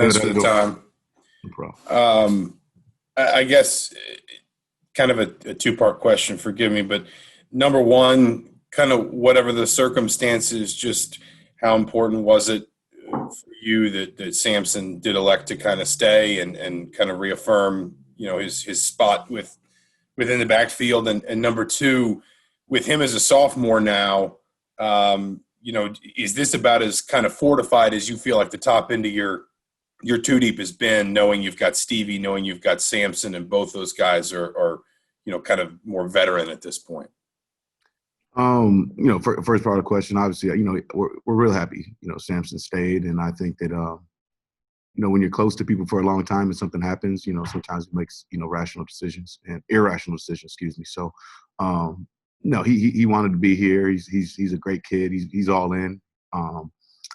Thanks for the time. No problem. I guess kind of a two-part question, forgive me, but number one, kind of whatever the circumstances, just how important was it for you that Samson did elect to kind of stay and kind of reaffirm, his spot within the backfield? And number two, with him as a sophomore now, is this about as kind of fortified as you feel like the top end of your two deep has been, knowing you've got Stevie, knowing you've got Samson, and both those guys are kind of more veteran at this point? First part of the question, obviously, we're real happy, Samson stayed. And I think that, when you're close to people for a long time and something happens, sometimes it makes, rational decisions and irrational decisions, excuse me. So, no, he wanted to be here. He's a great kid. He's all in.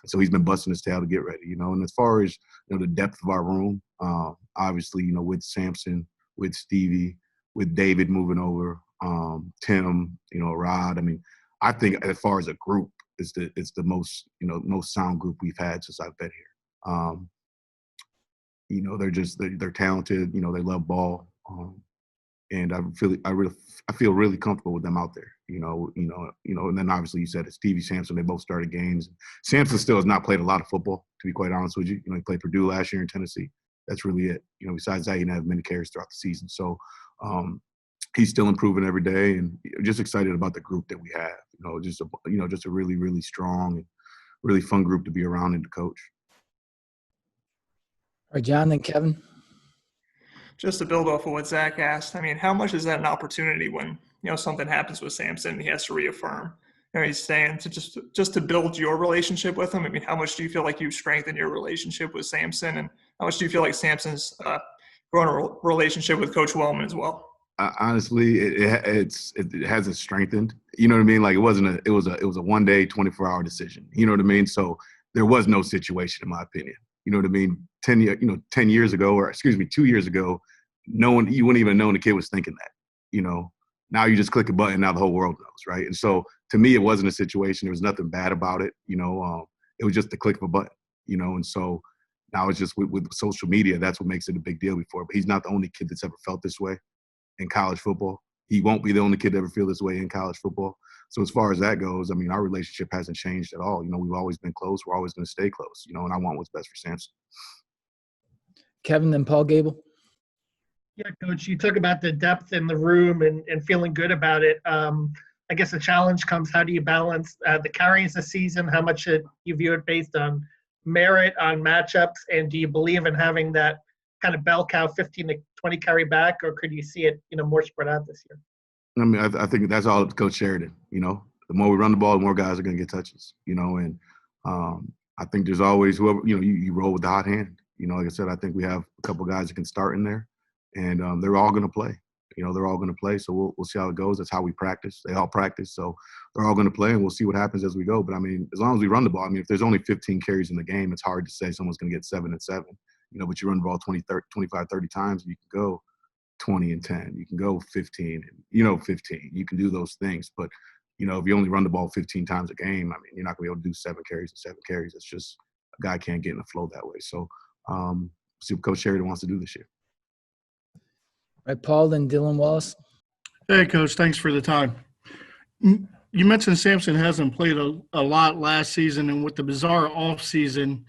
So he's been busting his tail to get ready, And as far as, the depth of our room, obviously, with Samson, with Stevie, with David moving over, Tim, Rod. I mean, I think as far as a group, it's the most, most sound group we've had since I've been here. They're talented. They love ball. And I feel really comfortable with them out there. And then obviously you said it's Stevie Samson. They both started games. Samson still has not played a lot of football, to be quite honest with you. He played Purdue last year in Tennessee. That's really it. Besides that, he didn't have many carries throughout the season. So he's still improving every day, and just excited about the group that we have. Just a really, really strong and really fun group to be around and to coach. All right, John and Kevin. Just to build off of what Zach asked, I mean, how much is that an opportunity when, something happens with Samson and he has to reaffirm? He's saying to just to build your relationship with him. I mean, how much do you feel like you've strengthened your relationship with Samson, and how much do you feel like Samson's grown a relationship with Coach Wellman as well? Honestly, it hasn't strengthened. You know what I mean? Like it was a 1 day, 24-hour decision. You know what I mean? So there was no situation, in my opinion. You know what I mean? 10 years ago, or excuse me, 2 years ago, you wouldn't even have known the kid was thinking that. Now you just click a button, now the whole world knows, right? And so to me, it wasn't a situation. There was nothing bad about it. It was just the click of a button. And so now it's just with social media, that's what makes it a big deal before. But he's not the only kid that's ever felt this way in college football. He won't be the only kid to ever feel this way in college football. So as far as that goes, I mean, our relationship hasn't changed at all. We've always been close. We're always going to stay close, and I want what's best for Samson. Kevin and Paul Gable. Yeah, Coach, you talk about the depth in the room and feeling good about it. I guess the challenge comes, how do you balance the carries this season? How much should you view it based on merit, on matchups? And do you believe in having that kind of bell cow 15 to 20 carry back, or could you see it, more spread out this year? I mean, I think that's all Coach Sheridan. The more we run the ball, the more guys are going to get touches. And I think there's always whoever you roll with the hot hand. Like I said, I think we have a couple guys that can start in there, and they're all going to play. They're all going to play. So we'll see how it goes. That's how we practice. They all practice, so they're all going to play, and we'll see what happens as we go. But I mean, as long as we run the ball, I mean, if there's only 15 carries in the game, it's hard to say someone's going to get 7 and 7. But you run the ball 20, 30, 25, 30 times, and you can go 20 and 10. You can go 15 and, 15. You can do those things. But, if you only run the ball 15 times a game, I mean, you're not going to be able to do 7 carries and 7 carries. It's just a guy can't get in the flow that way. So see what Coach Sheridan wants to do this year. All right, Paul and Dylan Wallace. Hey, Coach. Thanks for the time. You mentioned Samson hasn't played a lot last season, and with the bizarre offseason,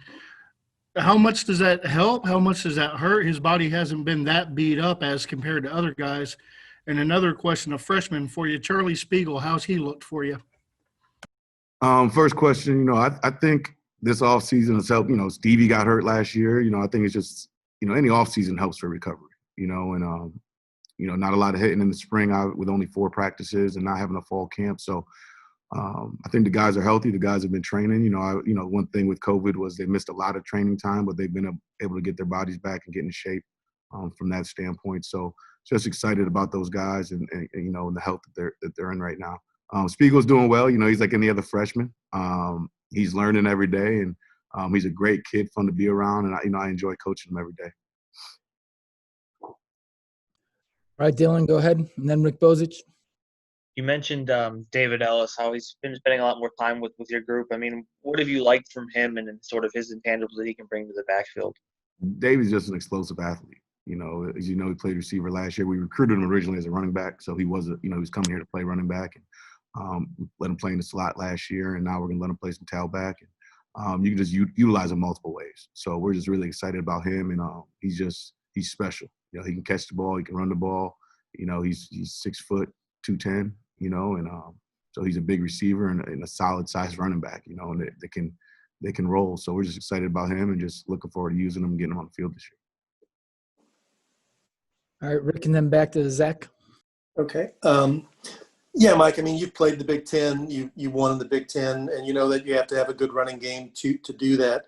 how much does that help? How much does that hurt? His body hasn't been that beat up as compared to other guys. And another question, a freshman for you, Charlie Spiegel, how's he looked for you? First question, I think this offseason has helped. Stevie got hurt last year. I think it's just, any offseason helps for recovery, and not a lot of hitting in the spring with only 4 practices and not having a fall camp. So I think the guys are healthy. The guys have been training. One thing with COVID was they missed a lot of training time, but they've been able to get their bodies back and get in shape from that standpoint. So just excited about those guys and the health that they're in right now. Spiegel's doing well. He's like any other freshman. He's learning every day, and he's a great kid, fun to be around, and I enjoy coaching him every day. All right, Dylan, go ahead, and then Rick Bozich. You mentioned David Ellis, how he's been spending a lot more time with your group. I mean, what have you liked from him and sort of his intangibles that he can bring to the backfield? David's just an explosive athlete. As you know, he played receiver last year. We recruited him originally as a running back, so he was he was coming here to play running back. And let him play in the slot last year, and now we're gonna let him play some tailback. And you can just utilize him multiple ways. So we're just really excited about him, and he's special. He can catch the ball, he can run the ball. He's 6 foot 210. And so he's a big receiver and a solid size running back. And they can roll. So we're just excited about him and just looking forward to using him and getting him on the field this year. All right, Rick, and then back to Zach. Okay. Yeah, Mike, I mean, you've played the Big Ten. You won in the Big Ten, and you know that you have to have a good running game to do that.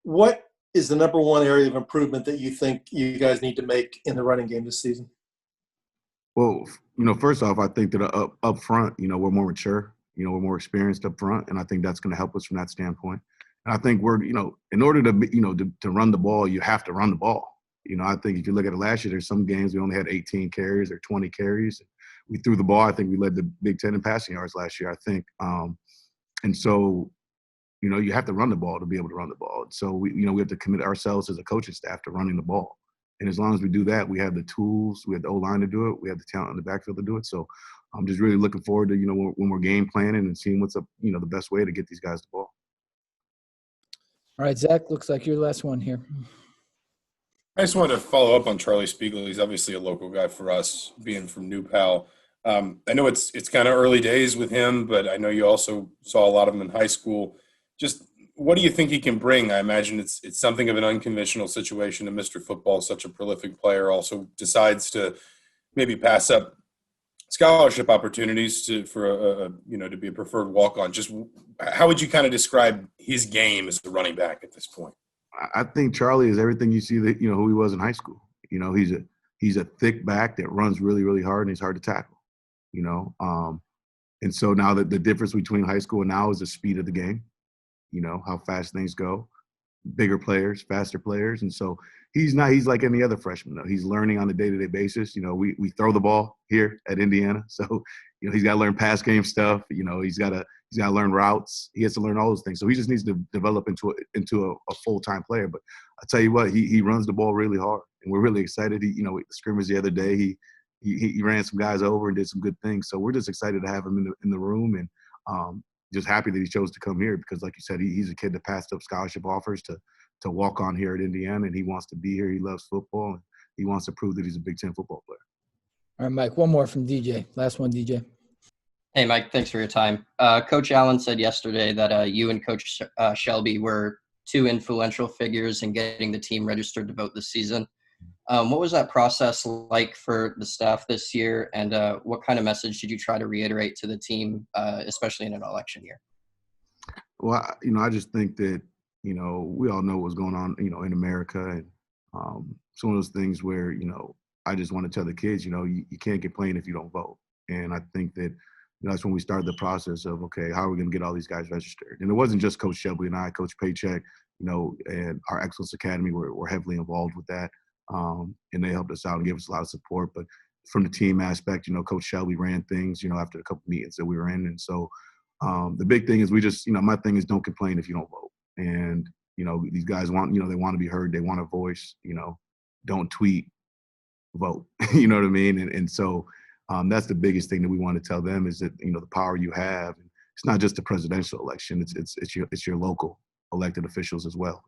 What is the number one area of improvement that you think you guys need to make in the running game this season? Well, first off, I think that up front, we're more mature. We're more experienced up front, and I think that's going to help us from that standpoint. And I think we're, in order to run the ball, you have to run the ball. I think if you look at it last year, there's some games we only had 18 carries or 20 carries. We threw the ball. I think we led the Big Ten in passing yards last year, I think. And so, you have to run the ball to be able to run the ball. So, we have to commit ourselves as a coaching staff to running the ball. And as long as we do that, we have the tools, we have the O-line to do it, we have the talent in the backfield to do it. So I'm just really looking forward to, when we're game planning and seeing what's up, the best way to get these guys the ball. All right, Zach, looks like you're the last one here. I just wanted to follow up on Charlie Spiegel. He's obviously a local guy for us, being from New Pal. I know it's kind of early days with him, but I know you also saw a lot of him in high school. Just what do you think he can bring? I imagine it's something of an unconventional situation. And Mr. Football, such a prolific player, also decides to maybe pass up scholarship opportunities to be a preferred walk-on. Just how would you kind of describe his game as a running back at this point? I think Charlie is everything you see that who he was in high school. He's a thick back that runs really, really hard, and he's hard to tackle. And so now the difference between high school and now is the speed of the game. How fast things go, bigger players, faster players. And so he's like any other freshman, though. He's learning on a day-to-day basis. We throw the ball here at Indiana. So, he's got to learn pass game stuff. He's got to learn routes. He has to learn all those things. So he just needs to develop into a full-time player. But I tell you what, he runs the ball really hard. And we're really excited. With the scrimmage the other day, he ran some guys over and did some good things. So we're just excited to have him in the room, and just happy that he chose to come here because, like you said, he's a kid that passed up scholarship offers to walk on here at Indiana, and he wants to be here. He loves football, and he wants to prove that he's a Big Ten football player. All right, Mike, one more from DJ. Last one, DJ. Hey, Mike, thanks for your time. Coach Allen said yesterday that you and Coach Shelby were two influential figures in getting the team registered to vote this season. What was that process like for the staff this year, and what kind of message did you try to reiterate to the team, especially in an election year? Well, I just think that, we all know what's going on, in America, and some of those things where, I just want to tell the kids, you can't complain if you don't vote. And I think that that's when we started the process of, okay, how are we going to get all these guys registered? And it wasn't just Coach Shelby and I, Coach Paycheck, and our Excellence Academy were heavily involved with that. And they helped us out and gave us a lot of support. But from the team aspect, Coach Shelby ran things, after a couple meetings that we were in. And so the big thing is we just, my thing is don't complain if you don't vote. And, these guys want, they want to be heard. They want a voice, don't tweet, vote. You know what I mean? And so that's the biggest thing that we want to tell them is that, the power you have. It's not just the presidential election. It's your local elected officials as well,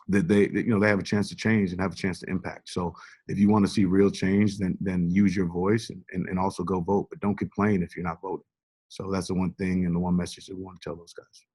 that they have a chance to change and have a chance to impact. So if you want to see real change, then use your voice and also go vote, but don't complain if you're not voting. So that's the one thing and the one message that we want to tell those guys.